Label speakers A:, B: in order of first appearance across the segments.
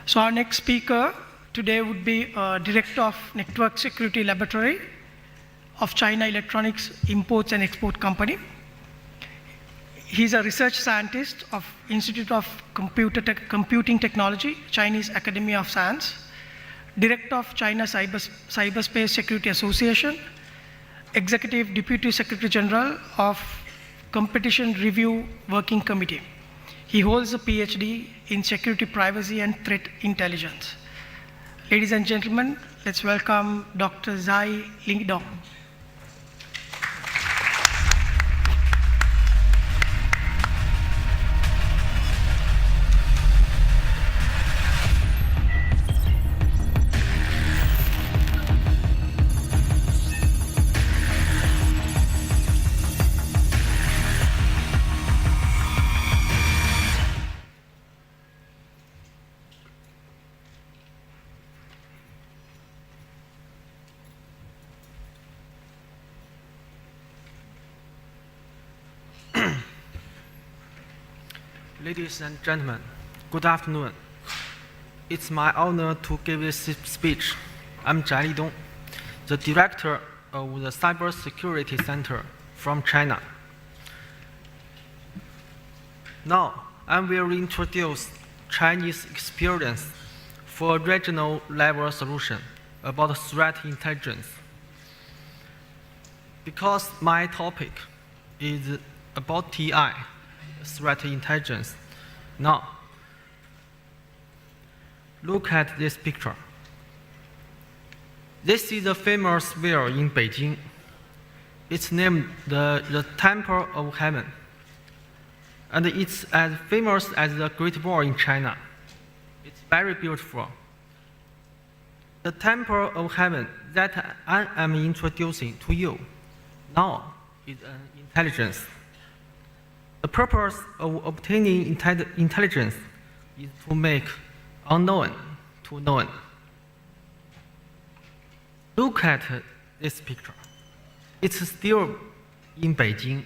A: So our next speaker today would be Director of Network Security Laboratory of China Electronics Imports and Export Company. He's a research scientist of Institute of Computing Technology, Chinese Academy of Science, Director of China Cyberspace Security Association, Executive Deputy Secretary General of Competition Review Working Committee. He holds a PhD in Security, Privacy, and Threat Intelligence. Ladies and gentlemen, let's welcome Dr. Zai Lidong.
B: Ladies and gentlemen, good afternoon. It's my honor to give this speech. I'm Zai Lidong, the director of the Cybersecurity Center from China. Now, I will introduce Chinese experience for regional level solution about threat intelligence. Because my topic is about TI, threat intelligence. Now, look at this picture. This is a famous sphere in Beijing. It's named the Temple of Heaven. And it's as famous as the Great Wall in China. It's very beautiful. The Temple of Heaven that I am introducing to you now is an intelligence. The purpose of obtaining intelligence is to make unknown to known. Look at this picture. It's still in Beijing.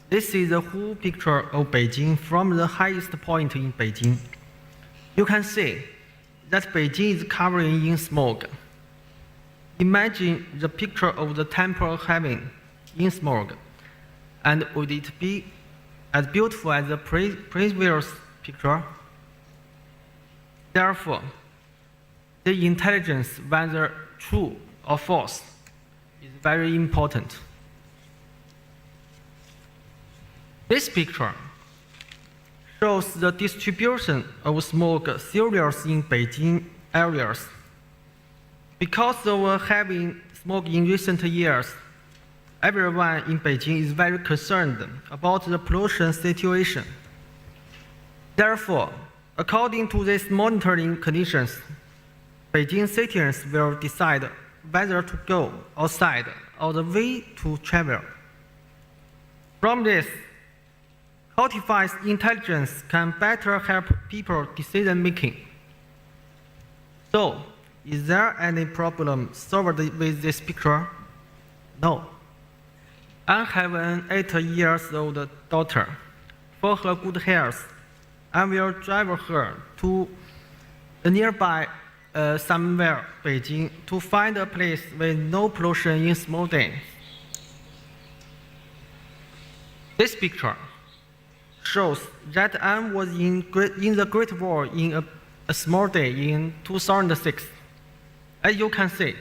B: This is a whole picture of Beijing from the highest point in Beijing. You can see that Beijing is covering in smoke. Imagine the picture of the Temple of Heaven in smoke, and would it be as beautiful as the previous picture? Therefore, the intelligence, whether true or false, is very important. This picture shows the distribution of smoke cereals in Beijing areas. Because of having smoke in recent years, everyone in Beijing is very concerned about the pollution situation. Therefore, according to these monitoring conditions, Beijing citizens will decide whether to go outside or the way to travel. From this, cultivated intelligence can better help people decision making. So, is there any problem solved with this picture? No. I have an 8-year-old daughter. For her good health, I will drive her to nearby somewhere Beijing to find a place with no pollution in small days. This picture shows that I was in the Great Wall in a small day in 2006. As you can see,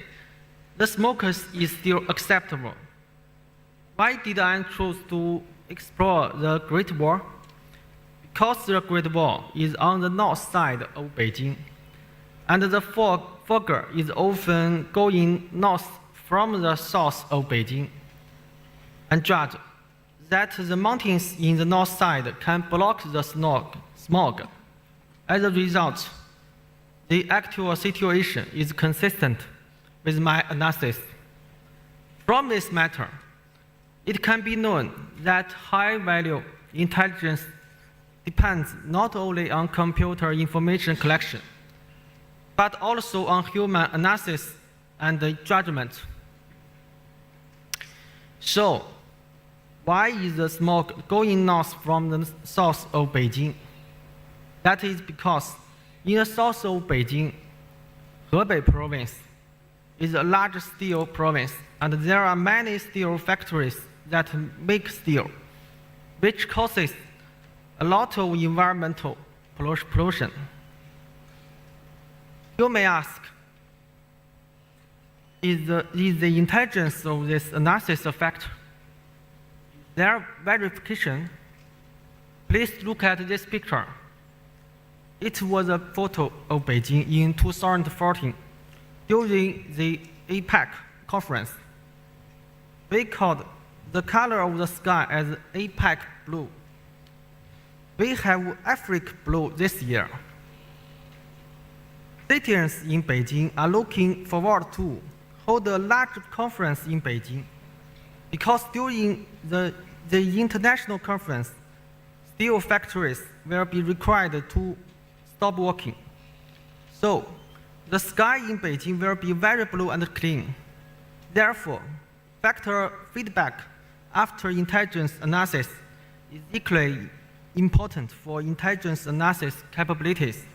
B: the smoke is still acceptable. Why did I choose to explore the Great Wall? Because the Great Wall is on the north side of Beijing, and the fog is often going north from the south of Beijing. And judge that the mountains in the north side can block the smog. As a result, the actual situation is consistent with my analysis. From this matter, it can be known that high-value intelligence depends not only on computer information collection, but also on human analysis and judgment. So, why is the smoke going north from the south of Beijing? That is because In the south of Beijing, Hebei province is a large steel province, and there are many steel factories that make steel, which causes a lot of environmental pollution. You may ask, is the intelligence of this analysis a factor? Their verification, please look at this picture. It was a photo of Beijing in 2014 during the APEC conference. We called the color of the sky as APEC blue. We have Africa blue this year. Citizens in Beijing are looking forward to hold a large conference in Beijing because during the international conference, steel factories will be required to stop working. So, the sky in Beijing will be very blue and clean. Therefore, factor feedback after intelligence analysis is equally important for intelligence analysis capabilities.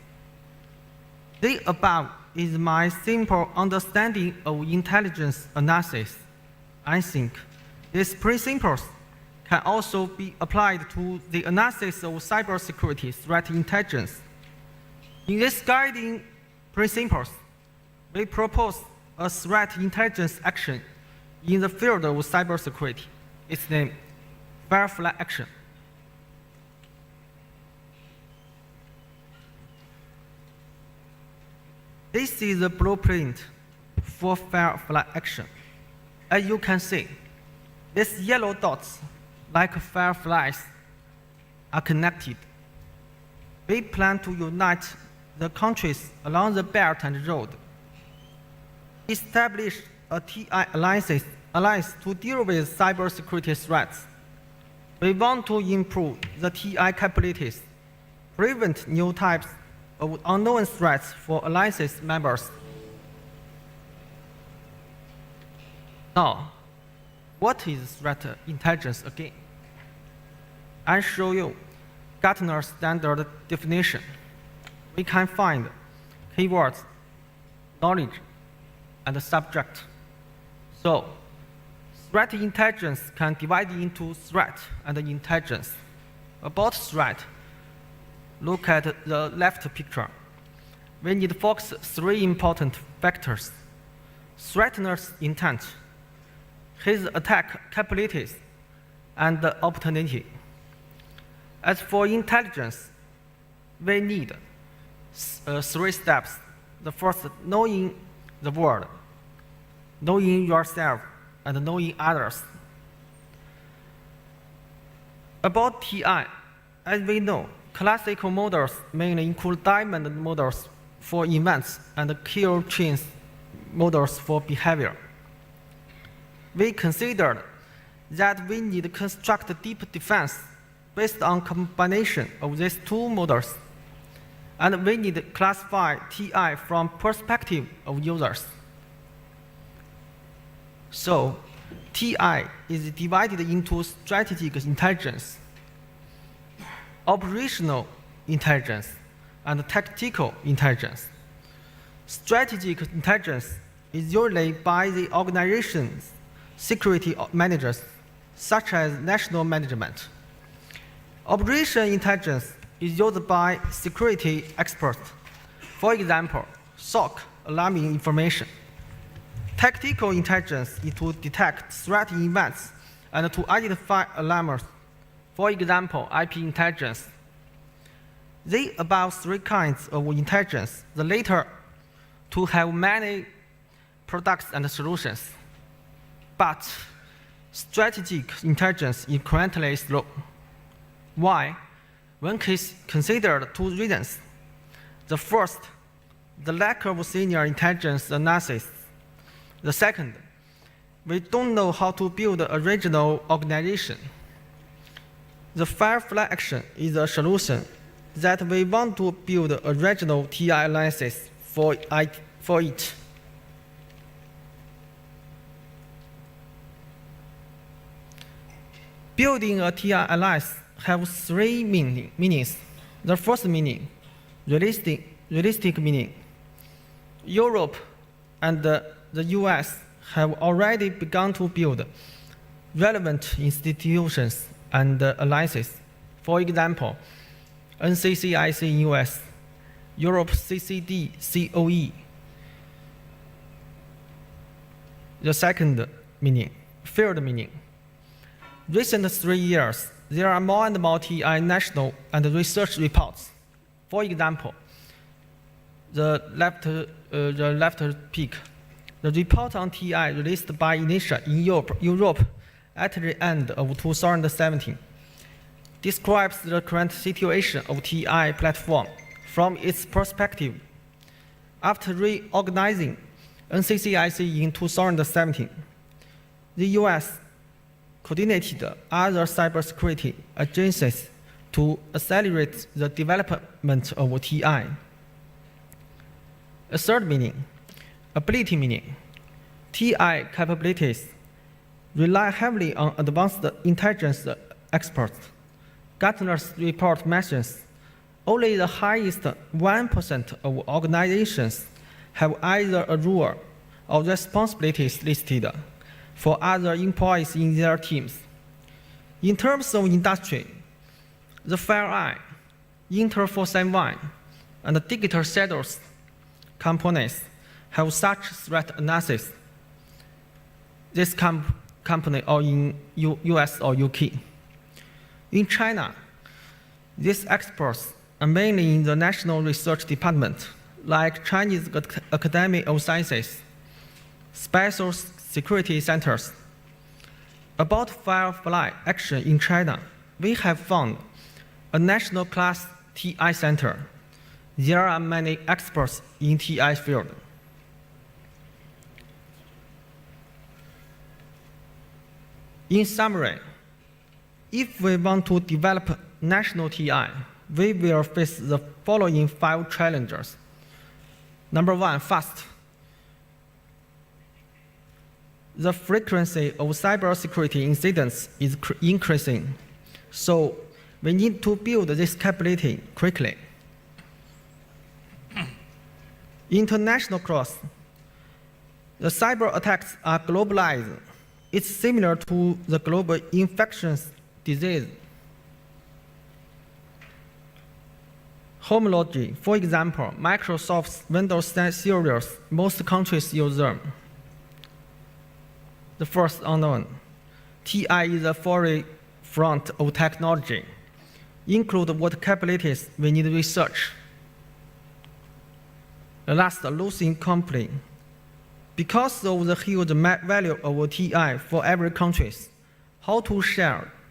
B: The above is my simple understanding of intelligence analysis. I think these principles can also be applied to the analysis of cybersecurity threat intelligence. In these guiding principles, we propose a threat intelligence action in the field of cybersecurity. It's named Firefly action. This is the blueprint for Firefly action. As you can see, these yellow dots, like fireflies, are connected. We plan to unite the countries along the Belt and Road, establish a TI alliance to deal with cybersecurity threats. We want to improve the TI capabilities, prevent new types of unknown threats for alliances members. Now, what is threat intelligence again? I show you Gartner's standard definition. We can find keywords, knowledge, and subject. So, threat intelligence can divide into threat and intelligence. About threat, look at the left picture. We need to focus three important factors: threatener's intent, his attack capabilities, and the opportunity. As for intelligence, we need three steps. The first, knowing the world, knowing yourself, and knowing others. About TI, as we know, classical models mainly include diamond models for events and kill chains models for behavior. We considered that we need to construct a deep defense based on combination of these two models, and we need to classify TI from perspective of users. So, TI is divided into strategic intelligence, operational intelligence, and tactical intelligence. Strategic intelligence is usually by the organization's security managers, such as national management. Operation intelligence is used by security experts, for example, SOC alarming information. Tactical intelligence is to detect threat events and to identify alarmers, for example, IP intelligence. The above three kinds of intelligence, the latter to have many products and solutions. But strategic intelligence is currently slow. Why? One can consider two reasons. The first, the lack of senior intelligence analysis. The second, we don't know how to build a regional organization. The Firefly action is a solution that we want to build a regional TI alliances for it. Building a TI alliance has three meanings. The first meaning, realistic realistic meaning. Europe and the US have already begun to build relevant institutions and alliances. For example, NCCIC in US, Europe CCD COE. The second meaning, field meaning. Recent 3 years, there are more and more TI national and research reports. For example, the left peak, the report on TI released by Inertia in Europe at the end of 2017 describes the current situation of TI platform from its perspective. After reorganizing NCCIC in 2017, the US coordinated other cybersecurity agencies to accelerate the development of TI. A third meaning, ability meaning. TI capabilities rely heavily on advanced intelligence experts. Gartner's report mentions only the highest 1% of organizations have either a role or responsibilities listed for other employees in their teams. In terms of industry, the FireEye, Intel 471, and Digital Shadows companies have such threat analysis. This company are in US or UK. In China, these experts are mainly in the National Research Department, like Chinese Academy of Sciences, special security centers. About Firefly action in China, we have found a national class TI center. There are many experts in TI field. In summary, if we want to develop national TI, we will face the following 5 challenges. Number 1, fast. The frequency of cybersecurity incidents is increasing, so we need to build this capability quickly. International cross. The cyber attacks are globalized. It's similar to the global infectious disease. Homology, for example, Microsoft's Windows series, most countries use them. The first unknown, TI is the forefront of technology. Include what capabilities we need to research. The last, losing company. Because of the huge value of TI for every country, how to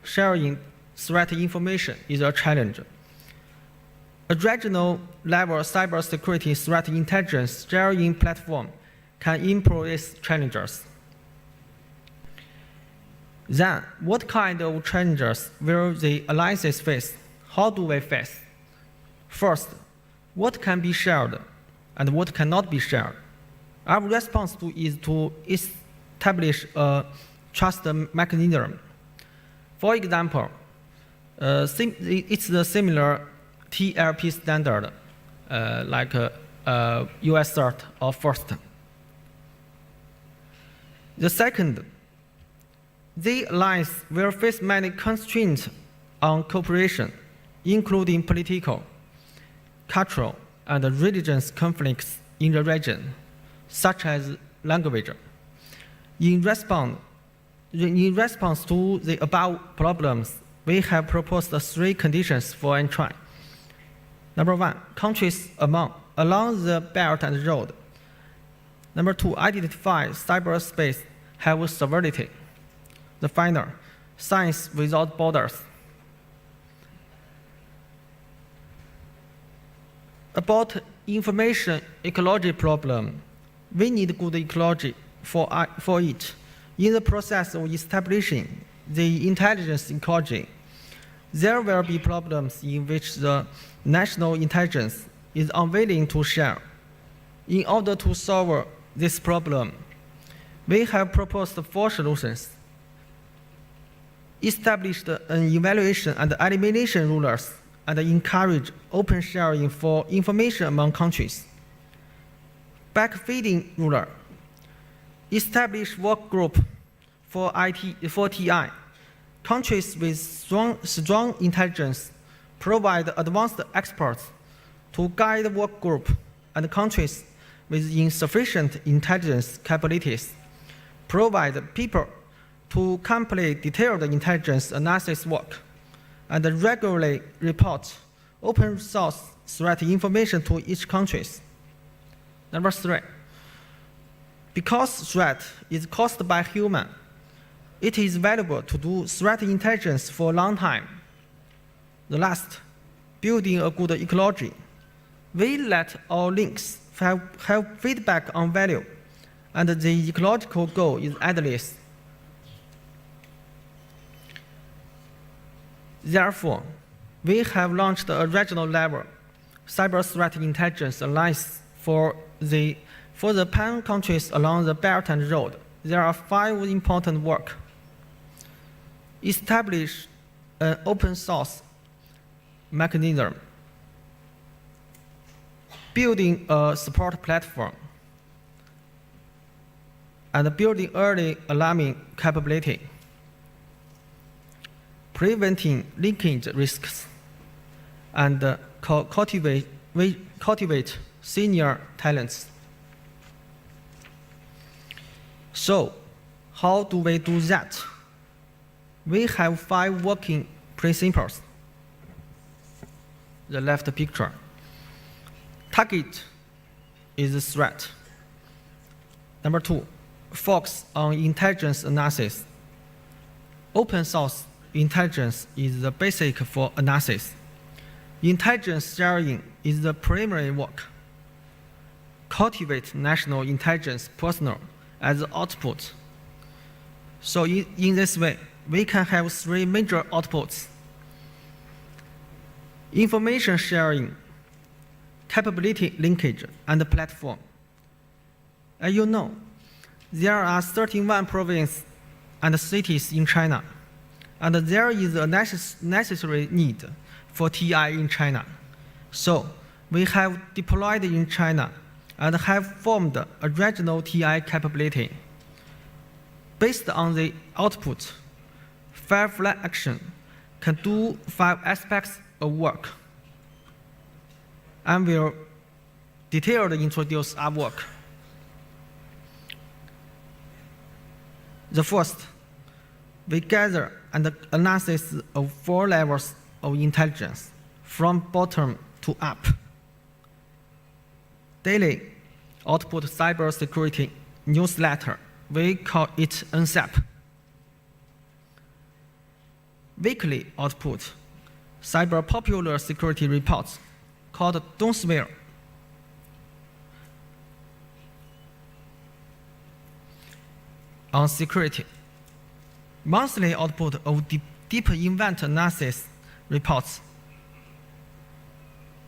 B: sharing threat information is a challenge. A regional level cybersecurity threat intelligence sharing platform can improve these challenges. Then, what kind of challenges will the alliances face? How do we face? First, what can be shared and what cannot be shared? Our response is to establish a trust mechanism. For example, it's the similar TLP standard, like US CERT or FIRST. The second, the alliance will face many constraints on cooperation, including political, cultural, and religious conflicts in the region, such as language. In response to the above problems, we have proposed 3 conditions for entry. Number 1, countries along the Belt and Road. Number 2, identify cyberspace have sovereignty. The final, science without borders. About information ecology problem, we need good ecology for it. In the process of establishing the intelligence ecology, there will be problems in which the national intelligence is unwilling to share. In order to solve this problem, we have proposed 4 solutions. Established an evaluation and elimination rules and encourage open sharing for information among countries. Backfeeding ruler. Establish work group for TI. Countries with strong intelligence provide advanced experts to guide work group, and countries with insufficient intelligence capabilities provide people to complete detailed intelligence analysis work and regularly report open source threat information to each country. Number 3, because threat is caused by human, it is valuable to do threat intelligence for a long time. The last, building a good ecology. We let our links have feedback on value, and the ecological goal is endless. Therefore, we have launched a regional level cyber threat intelligence alliance for the PAN countries along the Belt and Road. There are 5 important work. Establish an open source mechanism. Building a support platform. And building early alarming capability. Preventing linkage risks. And cultivate senior talents. So, how do we do that? We have 5 working principles. The left picture. Target is a threat. Number 2, focus on intelligence analysis. Open source intelligence is the basic for analysis. Intelligence sharing is the primary work. Cultivate national intelligence personnel as output. So in this way, we can have 3 major outputs. Information sharing, capability linkage, and platform. As you know, there are 31 provinces and cities in China, and there is a necessary need for TI in China. So we have deployed in China and have formed a regional TI capability. Based on the output, Firefly Action can do 5 aspects of work. I will detailedly introduce our work. The first, we gather and analysis of 4 levels of intelligence, from bottom to up. Daily output cybersecurity newsletter, we call it NSAP. Weekly output cyber popular security reports, called Dongsware. On security, monthly output of deep event analysis reports.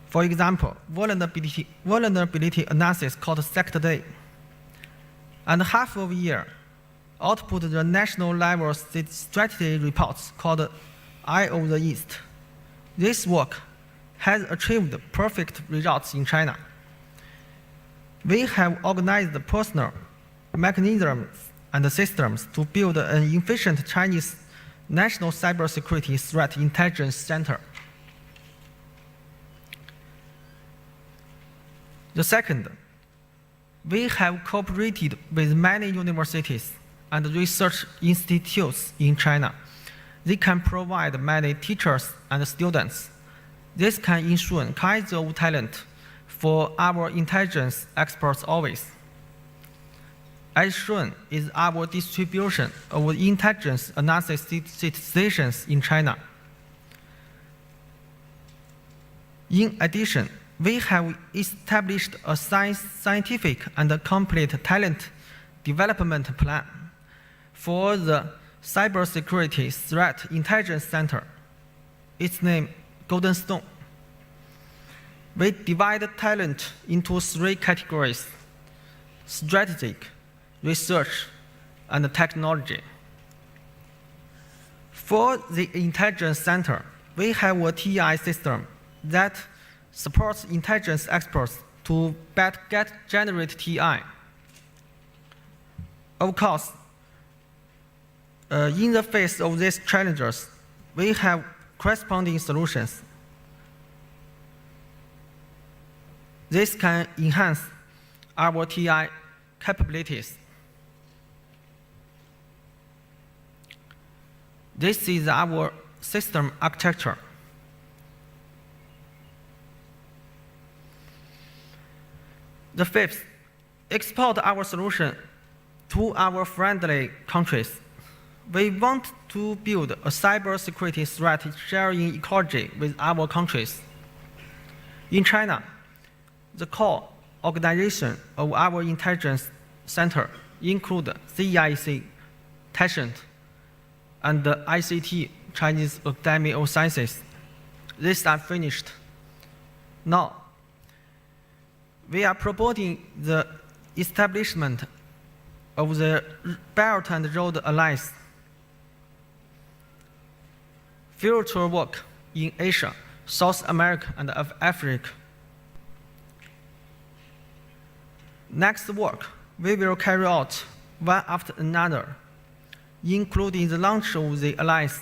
B: For example, vulnerability analysis called Sector Day. And half of a year, output the national level strategy reports called Eye of the East. This work has achieved perfect results in China. We have organized the personnel, mechanisms, and systems to build an efficient Chinese national cybersecurity threat intelligence center. The second, we have cooperated with many universities and research institutes in China. They can provide many teachers and students. This can ensure kinds of talent for our intelligence experts always. As shown is our distribution of intelligence analysis stations in China. In addition, we have established a scientific and complete talent development plan for the Cybersecurity Threat Intelligence Center. Its name, Golden Stone. We divide talent into 3 categories: strategic, research, and technology. For the intelligence center, we have a TI system that supports intelligence experts to generate TI. Of course, in the face of these challenges, we have corresponding solutions. This can enhance our TI capabilities. This is our system architecture. The fifth, export our solution to our friendly countries. We want to build a cybersecurity threat sharing ecology with our countries. In China, the core organization of our intelligence center include CEIC, Tashkent, and the ICT, Chinese Academy of Sciences. These are finished. Now, we are promoting the establishment of the Belt and Road Alliance, future work in Asia, South America, and Africa. Next work, we will carry out one after another, including the launch of the alliance,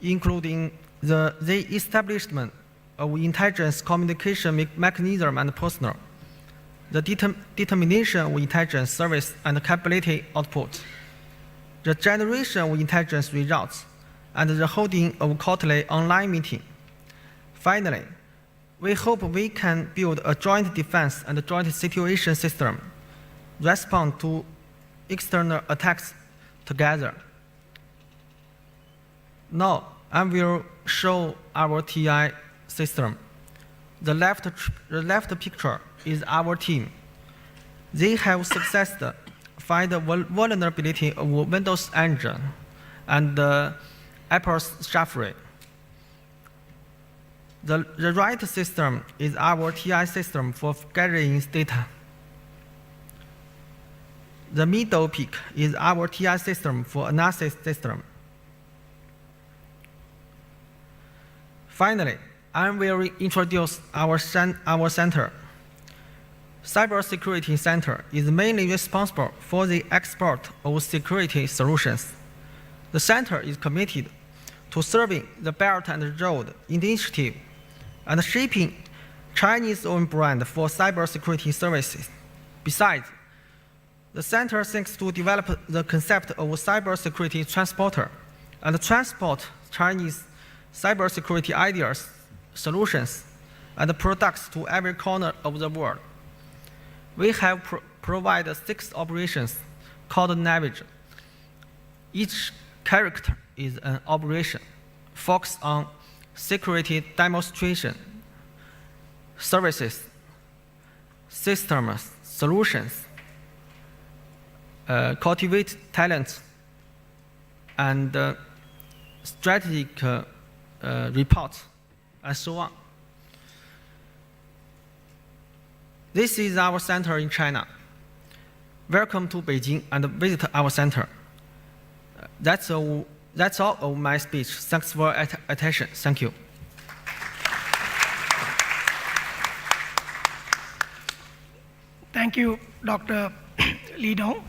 B: including the establishment of intelligence communication mechanism and personnel, the determination of intelligence service and capability output, the generation of intelligence results, and the holding of quarterly online meeting. Finally, we hope we can build a joint defense and joint situation system, respond to external attacks together. Now, I will show our TI system. The left picture is our team. They have successfully find the vulnerability of Windows Engine and Apple's Safari. The right system is our TI system for gathering data. The middle peak is our TI system for analysis system. Finally, I will introduce our center. Cybersecurity Center is mainly responsible for the export of security solutions. The center is committed to serving the Belt and Road Initiative and shaping Chinese-owned brand for cybersecurity services. Besides, the center seeks to develop the concept of cybersecurity transporter and transport Chinese cybersecurity ideas, solutions, and products to every corner of the world. We have provided 6 operations called Navigation. Each character is an operation focused on security demonstration, services, systems, solutions, cultivate talent, and strategic reports, and so on. This is our center in China. Welcome to Beijing and visit our center. That's all of my speech. Thanks for attention. Thank you.
A: Thank you, Dr. Lidong.